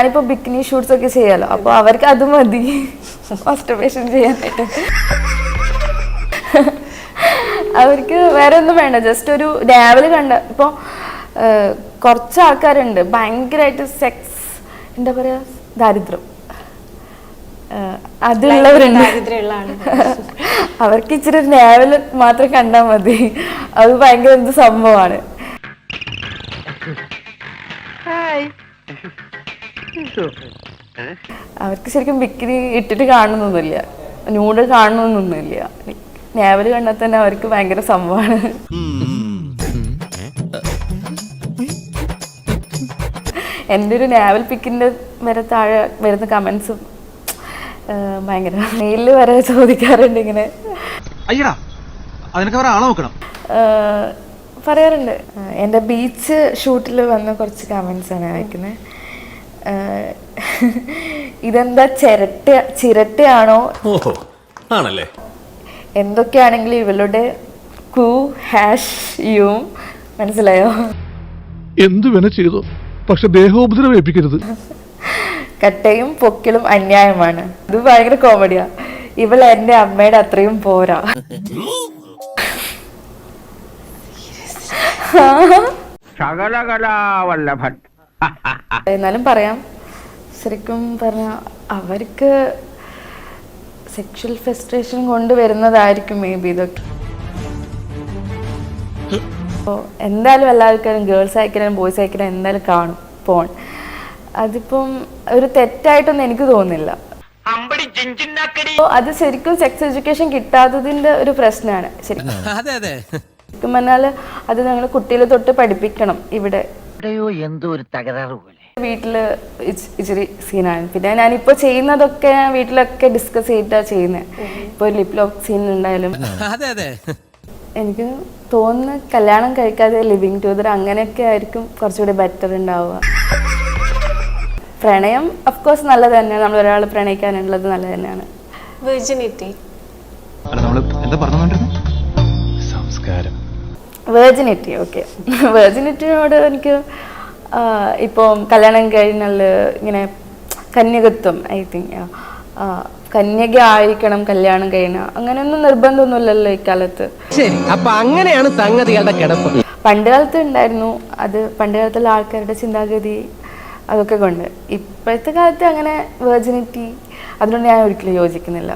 ഞാനിപ്പോ bikini shoots ഒക്കെ ചെയ്യാലോ, അപ്പൊ അവർക്ക് അത് മതി മാസ്റ്റർബേഷൻ ചെയ്യാനായിട്ട്. അവർക്ക് വേറെ ഒന്നും വേണ്ട, ജസ്റ്റ് ഒരു രാവിലെ കണ്ട ഇപ്പൊ കുറച്ച് ആൾക്കാരുണ്ട് ഭയങ്കരമായിട്ട് സെക്സ് എന്താ പറയാ ദാരിദ്ര്യം അതുള്ളവരുണ്ട്. അവർക്ക് ഇച്ചിരി രാവിലെ മാത്രം കണ്ടാൽ മതി, അത് ഭയങ്കര എന്ത് സംഭവമാണ്. അവർക്ക് ശരിക്കും ബിക്കിനി ഇട്ടിട്ട് കാണുന്നൊന്നുമില്ല, ന്യൂഡ് കാണണമെന്നൊന്നുമില്ല. നാവല് കണ്ടാൽ തന്നെ അവർക്ക് ഭയങ്കര സംഭവമാണ്. എൻ്റെ ഒരു നാവൽ പിക്കിൻ്റെ വരെ താഴെ വരുന്ന കമൻസും ഭയങ്കര മെയിലിൽ വരെ ചോദിക്കാറുണ്ട് ഇങ്ങനെ. പറയാറുണ്ട്. എൻ്റെ ബീച്ച് ഷൂട്ടിൽ വന്ന കുറച്ച് കമൻസാണ് വായിക്കുന്നത്. ഇതെന്താ ചിരട്ടയാണോ ആണല്ലേ, എന്തൊക്കെയാണെങ്കിലും ഇവളുടെ കൂ ഹാഷ് യു മനസ്സിലായോ? എന്തു വേണ ചെയ്തോ, പക്ഷെ ദേഹോപദ്രവം ഏൽപ്പിക്കരുത്. കട്ടയും പൊക്കിലും അന്യായമാണ്. ഇത് ഭയങ്കര കോമഡിയാ. ഇവൾ എന്റെ അമ്മയുടെ അത്രയും പോരാ. എന്നാലും പറയാം, ശരിക്കും പറഞ്ഞ അവർക്ക് സെക്ഷൽ ഫ്രസ്ട്രേഷൻ കൊണ്ട് വരുന്നതായിരിക്കും മേ ബി ഇതൊക്കെ. അപ്പോൾ എന്തായാലും എല്ലാ ആൾക്കാരും ഗേൾസ് ആയിക്കാനും ബോയ്സ് ആയിക്കാനും എന്തായാലും കാണും പോൺ. അതിപ്പം ഒരു തെറ്റായിട്ടൊന്നും എനിക്ക് തോന്നുന്നില്ല. അത് ശരിക്കും സെക്സ് എഡ്യൂക്കേഷൻ കിട്ടാത്തതിന്റെ ഒരു പ്രശ്നമാണ്. ശരിക്കും പറഞ്ഞാൽ അത് ഞങ്ങൾ കുട്ടികളെ തൊട്ട് പഠിപ്പിക്കണം. ഇവിടെ വീട്ടില് ഇച്ചിരി സീനാണ്. പിന്നെ ഞാനിപ്പോ ചെയ്യുന്നതൊക്കെ വീട്ടിലൊക്കെ ഡിസ്കസ് ചെയ്തിട്ടാ ചെയ്യുന്നത്. ഇപ്പൊ ലിപ് ലോക്ക് സീൻ ഉണ്ടായാലും എനിക്ക് തോന്നുന്നു കല്യാണം കഴിക്കാതെ ലിവിങ് ടുഗദർ അങ്ങനെയൊക്കെ ആയിരിക്കും കുറച്ചുകൂടി ബെറ്റർ ഉണ്ടാവുക. പ്രണയം ഓഫ്കോഴ്സ് നല്ലത് തന്നെയാണ്, നമ്മൾ ഒരാൾ പ്രണയിക്കാനുള്ളത് നല്ലത് തന്നെയാണ്. Virginity okay. വെർജിനിറ്റിയോട് എനിക്ക് ഇപ്പം കല്യാണം കഴിഞ്ഞാൽ ഇങ്ങനെ കന്യകത്വം ഐ തിങ്ക് കന്യക ആയിരിക്കണം കല്യാണം കഴിഞ്ഞ, അങ്ങനെയൊന്നും നിർബന്ധമൊന്നുമില്ലല്ലോ ഇക്കാലത്ത്. ശരി, അപ്പൊ അങ്ങനെയാണ് സംഗതികളുടെ കിടപ്പ്. പണ്ട് കാലത്ത് ഉണ്ടായിരുന്നു അത്, പണ്ട് കാലത്തുള്ള ആൾക്കാരുടെ ചിന്താഗതി അതൊക്കെ കൊണ്ട്. ഇപ്പോഴത്തെ കാലത്ത് അങ്ങനെ വെർജിനിറ്റി അതിനോട് ഞാൻ ഒരിക്കലും യോജിക്കുന്നില്ല.